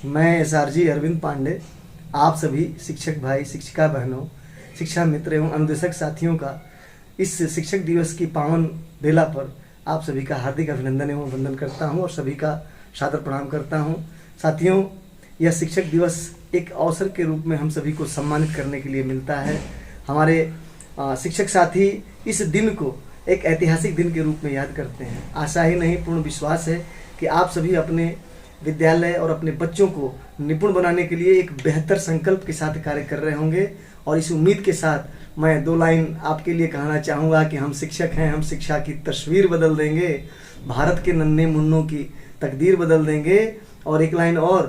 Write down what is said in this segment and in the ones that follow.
मैं एसआरजी अरविंद पांडे आप सभी शिक्षक भाई, शिक्षिका बहनों, शिक्षा मित्र एवं अनुदेशक साथियों का इस शिक्षक दिवस की पावन बेला पर आप सभी का हार्दिक अभिनंदन एवं वंदन करता हूं और सभी का सादर प्रणाम करता हूं। साथियों, यह शिक्षक दिवस एक अवसर के रूप में हम सभी को सम्मानित करने के लिए मिलता है। हमारे शिक्षक साथी इस दिन को एक ऐतिहासिक दिन के रूप में याद करते हैं। आशा ही नहीं, पूर्ण विश्वास है कि आप सभी अपने विद्यालय और अपने बच्चों को निपुण बनाने के लिए एक बेहतर संकल्प के साथ कार्य कर रहे होंगे। और इस उम्मीद के साथ मैं 2 लाइन आपके लिए कहना चाहूँगा कि हम शिक्षक हैं, हम शिक्षा की तस्वीर बदल देंगे, भारत के नन्हे मुन्नों की तकदीर बदल देंगे। और 1 लाइन और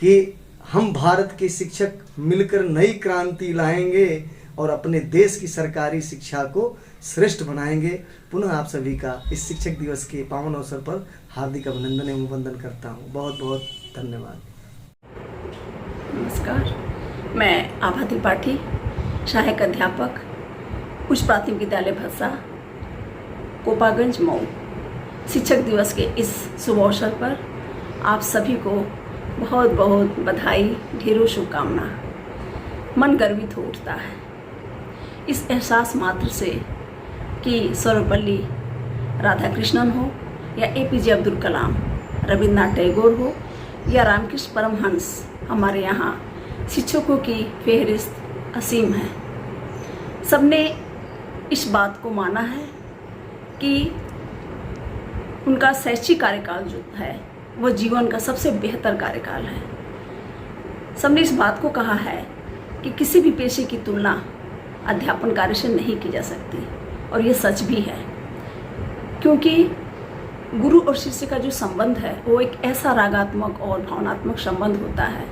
कि हम भारत के शिक्षक मिलकर नई क्रांति लाएंगे और अपने देश की सरकारी शिक्षा को श्रेष्ठ बनाएंगे। पुनः आप सभी का इस शिक्षक दिवस के पावन अवसर पर हार्दिक अभिनंदन एवं वंदन करता हूँ। बहुत बहुत धन्यवाद। नमस्कार, मैं आभा त्रिपाठी, सहायक अध्यापक, उच्च प्राथमिक विद्यालय भस्सा, कोपागंज, मऊ। शिक्षक दिवस के इस शुभ अवसर पर आप सभी को बहुत बहुत बधाई, ढेरों शुभकामना। मन गर्वित हो उठता है इस एहसास मात्र से कि सर्वपल्ली राधाकृष्णन हो या एपीजे अब्दुल कलाम, रविन्द्रनाथ टैगोर हो या रामकृष्ण परमहंस, हमारे यहाँ शिक्षकों की फेहरिस्त असीम है। सबने इस बात को माना है कि उनका शैक्षिक कार्यकाल जो है वह जीवन का सबसे बेहतर कार्यकाल है। सबने इस बात को कहा है कि किसी भी पेशे की तुलना अध्यापन कार्य से नहीं की जा सकती, और ये सच भी है, क्योंकि गुरु और शिष्य का जो संबंध है वो एक ऐसा रागात्मक और भावनात्मक संबंध होता है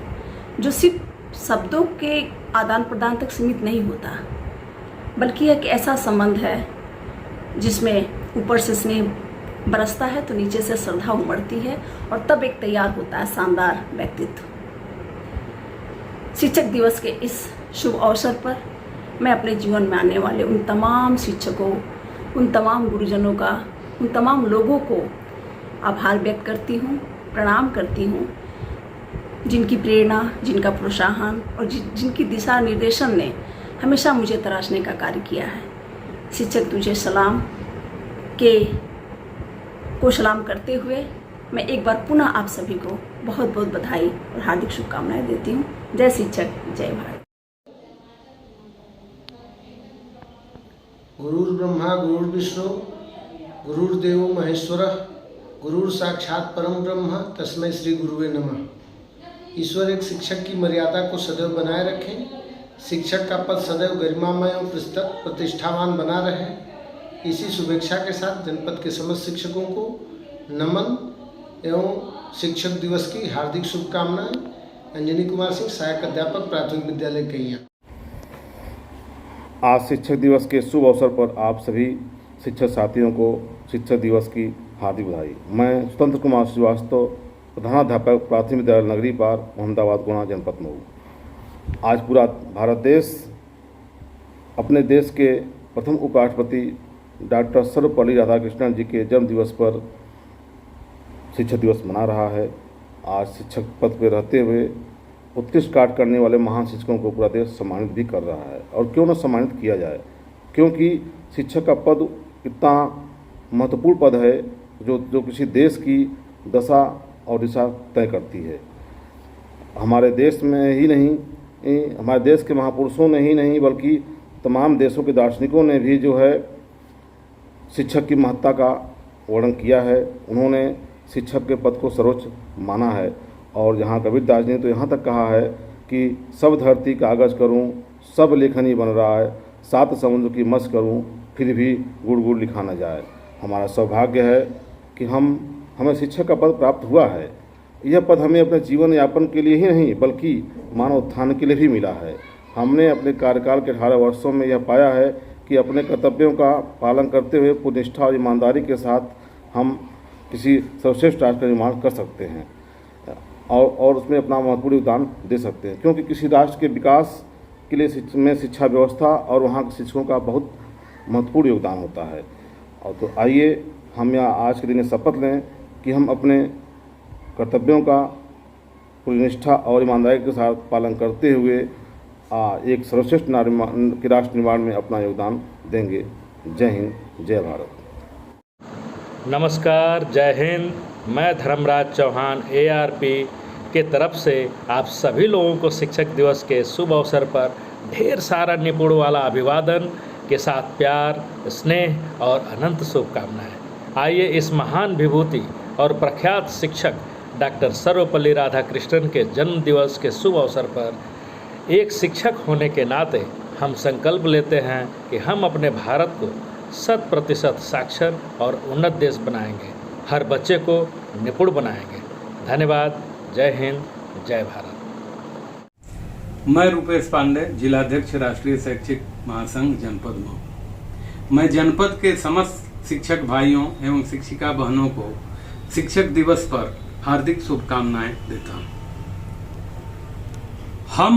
जो सिर्फ शब्दों के आदान प्रदान तक सीमित नहीं होता, बल्कि एक ऐसा संबंध है जिसमें ऊपर से स्नेह बरसता है तो नीचे से श्रद्धा उमड़ती है, और तब एक तैयार होता है शानदार व्यक्तित्व। शिक्षक दिवस के इस शुभ अवसर पर मैं अपने जीवन में आने वाले उन तमाम शिक्षकों, उन तमाम गुरुजनों का, उन तमाम लोगों को आभार व्यक्त करती हूँ, प्रणाम करती हूँ, जिनकी प्रेरणा, जिनका प्रोत्साहन और जिनकी दिशा निर्देशन ने हमेशा मुझे तराशने का कार्य किया है। शिक्षक तुझे सलाम को सलाम करते हुए मैं एक बार पुनः आप सभी को बहुत बहुत बधाई और हार्दिक शुभकामनाएं देती हूँ। जय शिक्षक, जय भारत। गुरुर्ब्रह्मा गुरुर्विष्णु गुरुर्देवो महेश्वरः गुरुर साक्षात परम ब्रह्म तस्मै श्री गुरुवे नमः। ईश्वर एक शिक्षक की मर्यादा को सदैव बनाए रखें, शिक्षक का पद सदैव गरिमामय और प्रतिष्ठावान बना रहे। इसी शुभेच्छा के साथ जनपद के समस्त शिक्षकों को नमन एवं शिक्षक दिवस की हार्दिक शुभकामनाएं। अंजनी कुमार सिंह, सहायक अध्यापक, प्राथमिक विद्यालय कैया। आज शिक्षक दिवस के शुभ अवसर पर आप सभी शिक्षक साथियों को शिक्षक दिवस की हार्दिक बधाई। मैं स्वतंत्र कुमार श्रीवास्तव, प्रधानाध्यापक, प्राथमिक विद्यालय नगरी पार, मोहम्मदाबाद, गुना, जनपद मऊ। आज पूरा भारत देश अपने देश के प्रथम उपराष्ट्रपति डॉक्टर सर्वपल्ली राधाकृष्णन जी के जन्म दिवस पर शिक्षक दिवस मना रहा है। आज शिक्षक पद पर रहते हुए उत्कृष्ट कार्य करने वाले महान शिक्षकों को पूरा देश सम्मानित भी कर रहा है, और क्यों न सम्मानित किया जाए, क्योंकि शिक्षक का पद इतना महत्वपूर्ण पद है जो किसी देश की दशा और दिशा तय करती है। हमारे देश में ही नहीं, हमारे देश के महापुरुषों ने ही नहीं, बल्कि तमाम देशों के दार्शनिकों ने भी जो है शिक्षक की महत्ता का वर्णन किया है। उन्होंने शिक्षक के पद को सर्वोच्च माना है, और यहाँ कबीरदास जी ने तो यहाँ तक कहा है कि सब धरती कागज करूँ, सब लेखनी बन रहा है, 7 समुद्र की मस्क करूँ, फिर भी गुड़ गुड़ लिखा न जाए। हमारा सौभाग्य है कि हमें शिक्षक का पद प्राप्त हुआ है। यह पद हमें अपने जीवन यापन के लिए ही नहीं, बल्कि मानव उत्थान के लिए भी मिला है। हमने अपने कार्यकाल के 18 वर्षों में यह पाया है कि अपने कर्तव्यों का पालन करते हुए पूर्ण निष्ठा और ईमानदारी के साथ हम किसी सर्वश्रेष्ठ राष्ट्र का निर्माण कर सकते हैं, और उसमें अपना महत्वपूर्ण योगदान दे सकते हैं, क्योंकि किसी राष्ट्र के विकास के लिए शिक्षा व्यवस्था और वहाँ के शिक्षकों का बहुत महत्वपूर्ण योगदान होता है। और तो आइए हम यहाँ आज के दिन शपथ लें कि हम अपने कर्तव्यों का पूरी निष्ठा और ईमानदारी के साथ पालन करते हुए एक सर्वश्रेष्ठ राष्ट्र निर्माण में अपना योगदान देंगे। जय हिंद, जय भारत। नमस्कार, जय हिंद। मैं धर्मराज चौहान ARP के तरफ से आप सभी लोगों को शिक्षक दिवस के शुभ अवसर पर ढेर सारा निपुण वाला अभिवादन के साथ प्यार, स्नेह और अनंत शुभकामनाएं। आइए इस महान विभूति और प्रख्यात शिक्षक डॉक्टर सर्वपल्ली राधाकृष्णन के जन्म दिवस के शुभ अवसर पर एक शिक्षक होने के नाते हम संकल्प लेते हैं कि हम अपने भारत को 100% साक्षर और उन्नत देश बनाएंगे, हर बच्चे को निपुण बनाएंगे। धन्यवाद। जय हिंद, जय भारत। मैं रूपेश पांडे, जिलाध्यक्ष राष्ट्रीय शैक्षिक महासंघ जनपद मऊ। मैं जनपद के समस्त शिक्षक भाइयों एवं शिक्षिका बहनों को शिक्षक दिवस पर हार्दिक शुभकामनाएं देता हूं। हम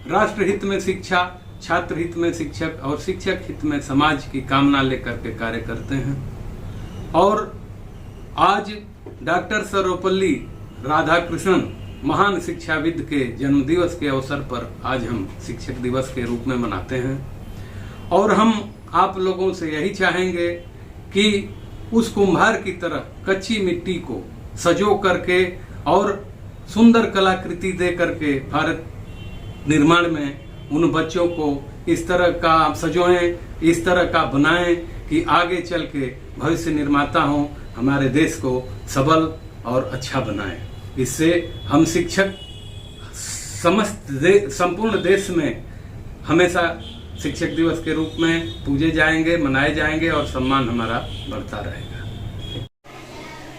राष्ट्र हित में शिक्षा, छात्र हित में शिक्षक और शिक्षक हित में समाज की कामना लेकर के कार्य करते हैं और आज डॉक्टर सर्वपल्ली राधाकृष्णन महान शिक्षाविद के जन्म दिवस के अवसर पर आज हम शिक्षक दिवस के रूप में मनाते हैं और हम आप लोगों से यही चाहेंगे कि उस कुम्हार की तरह कच्ची मिट्टी को सजो करके और सुंदर कलाकृति दे करके भारत निर्माण में उन बच्चों को इस तरह का सजोएं, इस तरह का बनाएं कि आगे चल के भविष्य निर्माता हों, हमारे देश को सबल और अच्छा बनाएं। इससे हम शिक्षक संपूर्ण देश में हमेशा शिक्षक दिवस के रूप में पूजे जाएंगे, मनाए जाएंगे और सम्मान हमारा बढ़ता रहेगा।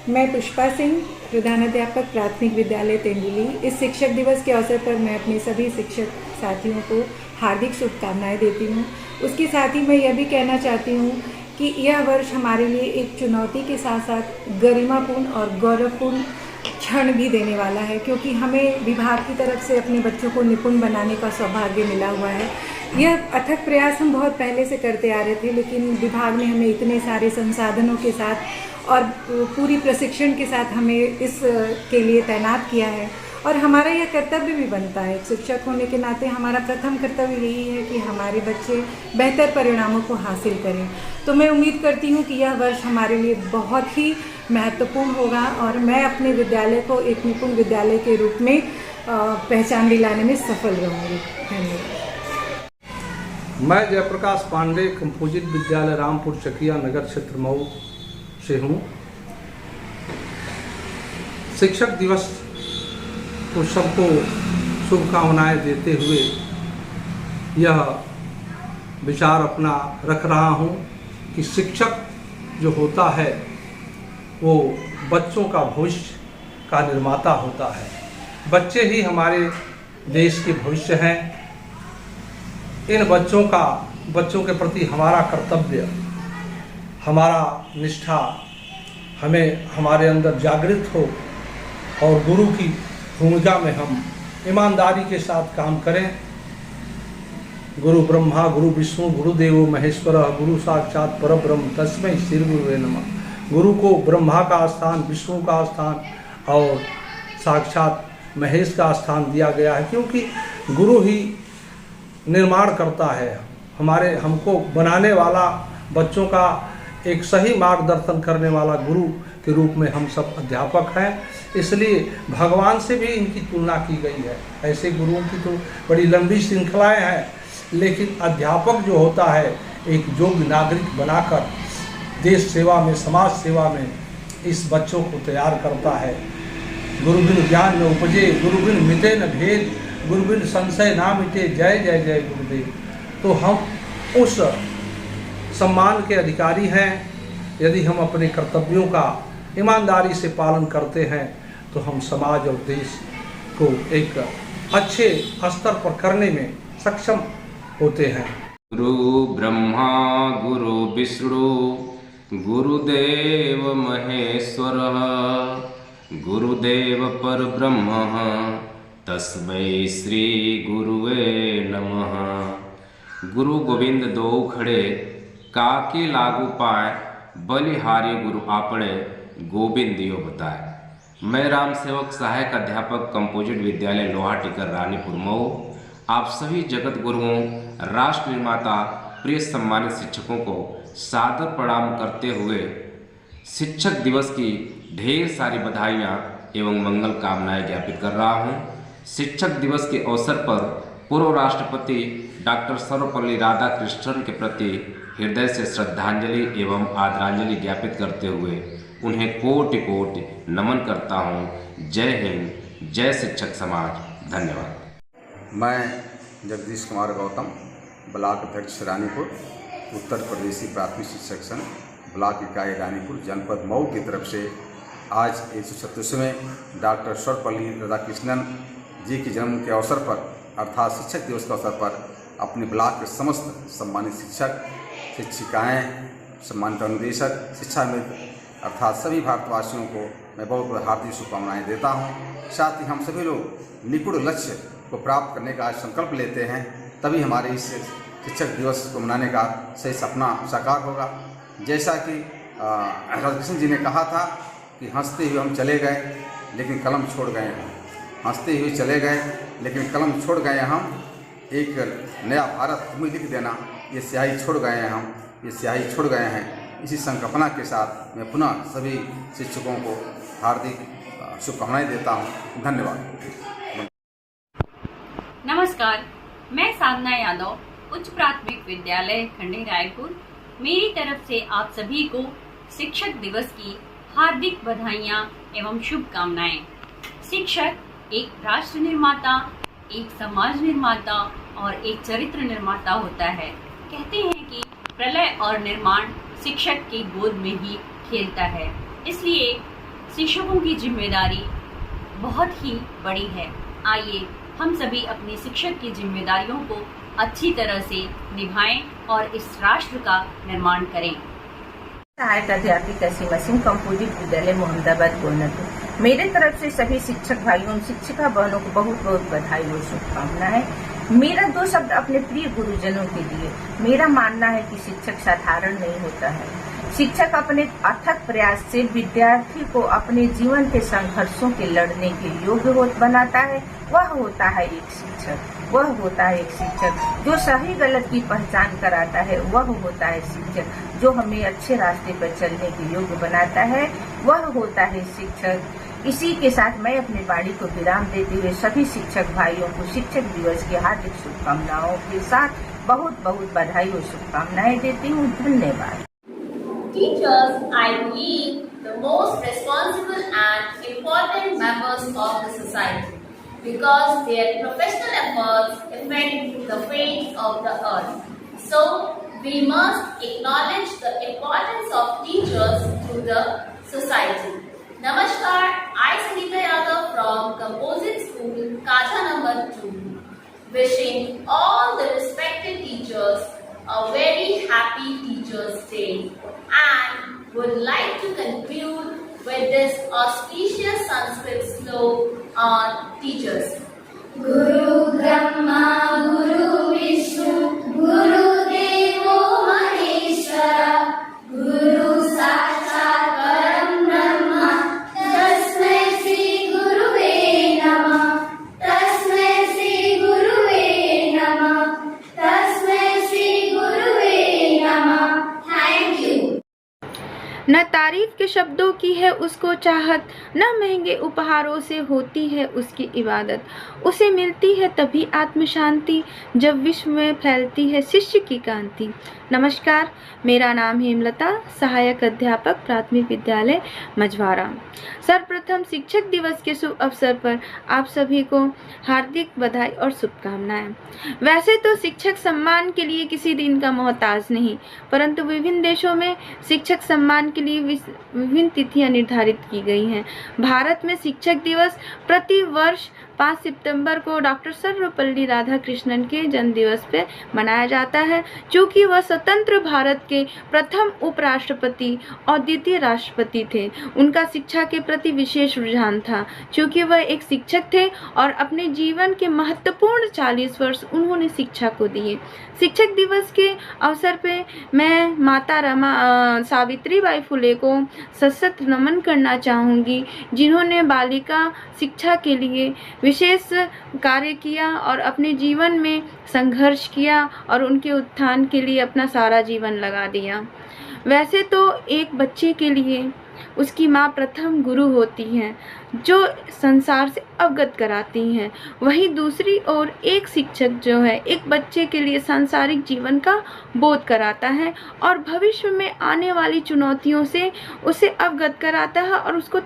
मैं पुष्पा सिंह, प्रधानाध्यापक प्राथमिक विद्यालय तेंदुली। इस शिक्षक दिवस के अवसर पर मैं अपने सभी शिक्षक साथियों को हार्दिक शुभकामनाएं देती हूं। उसके साथ ही मैं यह भी कहना चाहती हूं कि यह वर्ष हमारे लिए एक चुनौती के साथ साथ गरिमापूर्ण और गौरवपूर्ण क्षण भी देने वाला है, क्योंकि हमें विभाग की तरफ से अपने बच्चों को निपुण बनाने का सौभाग्य मिला हुआ है। यह अथक प्रयास हम बहुत पहले से करते आ रहे थे, लेकिन विभाग ने हमें इतने सारे संसाधनों के साथ और पूरी प्रशिक्षण के साथ हमें इस के लिए तैनात किया है और हमारा यह कर्तव्य भी बनता है। शिक्षक होने के नाते हमारा प्रथम कर्तव्य यही है कि हमारे बच्चे बेहतर परिणामों को हासिल करें। तो मैं उम्मीद करती हूँ कि यह वर्ष हमारे लिए बहुत ही महत्वपूर्ण होगा और मैं अपने विद्यालय को एक निपुण विद्यालय के रूप में पहचान दिलाने में सफल रहूँगी। धन्यवाद। मैं जयप्रकाश पांडे, कंपोजिट विद्यालय रामपुर चकिया नगर क्षेत्र मऊ से हूँ। शिक्षक दिवस को सबको शुभकामनाएं देते हुए यह विचार अपना रख रहा हूँ कि शिक्षक जो होता है वो बच्चों का भविष्य का निर्माता होता है। बच्चे ही हमारे देश के भविष्य हैं। इन बच्चों के प्रति हमारा कर्तव्य, हमारा निष्ठा हमें हमारे अंदर जागृत हो और गुरु की भूमिका में हम ईमानदारी के साथ काम करें। गुरु ब्रह्मा गुरु विष्णु गुरुदेवो महेश्वर गुरु साक्षात परब्रह्म तस्मै श्री गुरुवे नमः। गुरु को ब्रह्मा का स्थान, विष्णु का स्थान और साक्षात महेश का स्थान दिया गया है, क्योंकि गुरु ही निर्माण करता है। हमको बनाने वाला, बच्चों का एक सही मार्गदर्शन करने वाला गुरु के रूप में हम सब अध्यापक हैं। इसलिए भगवान से भी इनकी तुलना की गई है। ऐसे गुरुओं की तो बड़ी लंबी श्रृंखलाएं हैं, लेकिन अध्यापक जो होता है एक योग्य नागरिक बनाकर देश सेवा में, समाज सेवा में इस बच्चों को तैयार करता है। गुरु बिन ज्ञान न उपजे, गुरु बिन मिटे न भेद, गुरु बिन संशय ना मिटे, जय जय जय गुरुदेव। तो हम उस सम्मान के अधिकारी हैं। यदि हम अपने कर्तव्यों का ईमानदारी से पालन करते हैं तो हम समाज और देश को एक अच्छे स्तर पर करने में सक्षम होते हैं। गुरु ब्रह्मा गुरु विष्णु गुरुदेव महेश्वर गुरुदेव परब्रह्म तस्मै श्री गुरुवे नमः। गुरु गोविंद दो खड़े काके लागू पाए बलिहारी गुरु आपणे गोविंद दियो बताए। मैं राम सेवक सहायक अध्यापक कंपोजिट विद्यालय लोहा टिकर रानीपुर मऊ आप सभी जगत गुरुओं, राष्ट्र निर्माता, प्रिय सम्मानित शिक्षकों को सादर प्रणाम करते हुए शिक्षक दिवस की ढेर सारी बधाइयाँ एवं मंगल कामनाएं ज्ञापित कर रहा हूँ। शिक्षक दिवस के अवसर पर पूर्व राष्ट्रपति डॉक्टर सर्वपल्ली राधाकृष्णन के प्रति हृदय से श्रद्धांजलि एवं आदरांजलि ज्ञापित करते हुए उन्हें कोटि कोटि नमन करता हूँ। जय हिंद, जय शिक्षक समाज, धन्यवाद। मैं जगदीश कुमार गौतम, ब्लॉक अध्यक्ष रानीपुर, उत्तर प्रदेशी प्राथमिक शिक्षक संघ ब्लॉक इकाई रानीपुर जनपद मऊ की तरफ से आज 136वें डॉक्टर सर्वपल्ली राधाकृष्णन जी के जन्म के अवसर पर अर्थात शिक्षक दिवस के अवसर पर अपने ब्लॉक के समस्त सम्मानित शिक्षक, शिक्षिकाएँ, सम्मानित अनुदेशक, शिक्षा मित्र अर्थात सभी भारतवासियों को मैं बहुत बहुत हार्दिक शुभकामनाएँ देता हूँ। साथ ही हम सभी लोग निपुण लक्ष्य को प्राप्त करने का संकल्प लेते हैं, तभी हमारे इस शिक्षक दिवस को मनाने का सही सपना साकार होगा। जैसा कि राधाकृष्ण जी ने कहा था कि हंसते हुए हम चले गए लेकिन कलम छोड़ गए हम, हंसते हुए चले गए लेकिन कलम छोड़ गए हम, एक नया भारत तुम्हें लिख देना, ये स्याही छोड़ गए हैं हम, ये स्याही छोड़ गए हैं। इसी संकल्पना के साथ मैं पुनः सभी शिक्षकों को हार्दिक शुभकामनाएं देता हूं। धन्यवाद। नमस्कार, मैं साधना यादव, उच्च प्राथमिक विद्यालय खंडे रायपुर। मेरी तरफ से आप सभी को शिक्षक दिवस की हार्दिक बधाइयाँ एवं शुभकामनाएं। शिक्षक एक राष्ट्र निर्माता, एक समाज निर्माता और एक चरित्र निर्माता होता है। कहते हैं कि प्रलय और निर्माण शिक्षक की गोद में ही खेलता है, इसलिए शिक्षकों की जिम्मेदारी बहुत ही बड़ी है। आइए हम सभी अपनी शिक्षक की जिम्मेदारियों को अच्छी तरह से निभाएं और इस राष्ट्र का निर्माण करें। सहायक अध्यापिका सीमा सिंह, कंपोजिट विद्यालय मोहम्मदाबाद गोरखपुर। मेरे तरफ से सभी शिक्षक भाइयों और शिक्षिका बहनों को बहुत बहुत बधाई और शुभकामनाएं। मेरा 2 शब्द अपने प्रिय गुरुजनों के लिए। मेरा मानना है कि शिक्षक साधारण नहीं होता है। शिक्षक अपने अथक प्रयास से विद्यार्थी को अपने जीवन के संघर्षों के लड़ने के योग्य बनाता है। वह होता है एक शिक्षक जो सही गलत की पहचान कराता है। वह होता है शिक्षक जो हमें अच्छे रास्ते पर चलने के योग्य बनाता है। वह होता है शिक्षक। इसी के साथ मैं अपने वाणी को विराम देते हुए सभी शिक्षक भाइयों को शिक्षक दिवस की हार्दिक शुभकामनाओं के साथ बहुत बहुत बधाई और शुभकामनाएं देती हूँ। धन्यवाद। Teachers, I believe, the most responsible and important members of the society because their professional efforts affect the fate of the earth. So, we must acknowledge the importance of teachers to the society. Namaskar, I Sangeeta Yadav from Composite School, Kaja number 2, wishing all the respected teachers a very happy Teachers' Day and would like to conclude with this auspicious Sanskrit slok on teachers. Guru Brahma, Guru Vishnu, Guru Devo Maheshwara, Guru Sakshat Param Brahma, Tasmai Shri Guruve Namah, Tasmai Shri Guruve Namah, Tasmai Shri Guruve Namah. Thank you. न तारीफ के शब्दों की है उसको चाहत, न महंगे उपहारों से होती है उसकी इबादत। उसे मिलती है तभी आत्म शांति जब विश्व में फैलती है शिष्य की कांति। नमस्कार, मेरा नाम हेमलता, सहायक अध्यापक प्राथमिक विद्यालय मझवारा। सर्वप्रथम शिक्षक दिवस के शुभ अवसर पर आप सभी को हार्दिक बधाई और शुभकामनाएं। वैसे तो शिक्षक सम्मान के लिए किसी दिन का मोहताज नहीं, परंतु विभिन्न देशों में शिक्षक सम्मान के लिए विभिन्न तिथियां निर्धारित की गई हैं। भारत में शिक्षक दिवस प्रति वर्ष 5 सितंबर को डॉक्टर सर्वपल्ली राधाकृष्णन के जन्म दिवस पे मनाया जाता है, क्योंकि वह स्वतंत्र भारत के प्रथम उपराष्ट्रपति और द्वितीय राष्ट्रपति थे। उनका शिक्षा के प्रति विशेष रुझान था, क्योंकि वह एक शिक्षक थे और अपने जीवन के महत्वपूर्ण 40 वर्ष उन्होंने शिक्षा को दिए। शिक्षक दिवस के अवसर पे मैं माता सावित्रीबाई फुले को सशक्त नमन करना चाहूँगी, जिन्होंने बालिका शिक्षा के लिए विशेष कार्य किया और अपने जीवन में संघर्ष किया और उनके उत्थान के लिए अपना सारा जीवन लगा दिया। वैसे तो एक बच्चे के लिए उसकी माँ प्रथम गुरु होती हैं, जो संसार से अवगत कराती हैं। वहीं दूसरी ओर एक शिक्षक जो है एक बच्चे के लिए सांसारिक जीवन का बोध कराता है और भविष्य में आने वाली चुनौतियों से उसे अवगत कराता है और उसको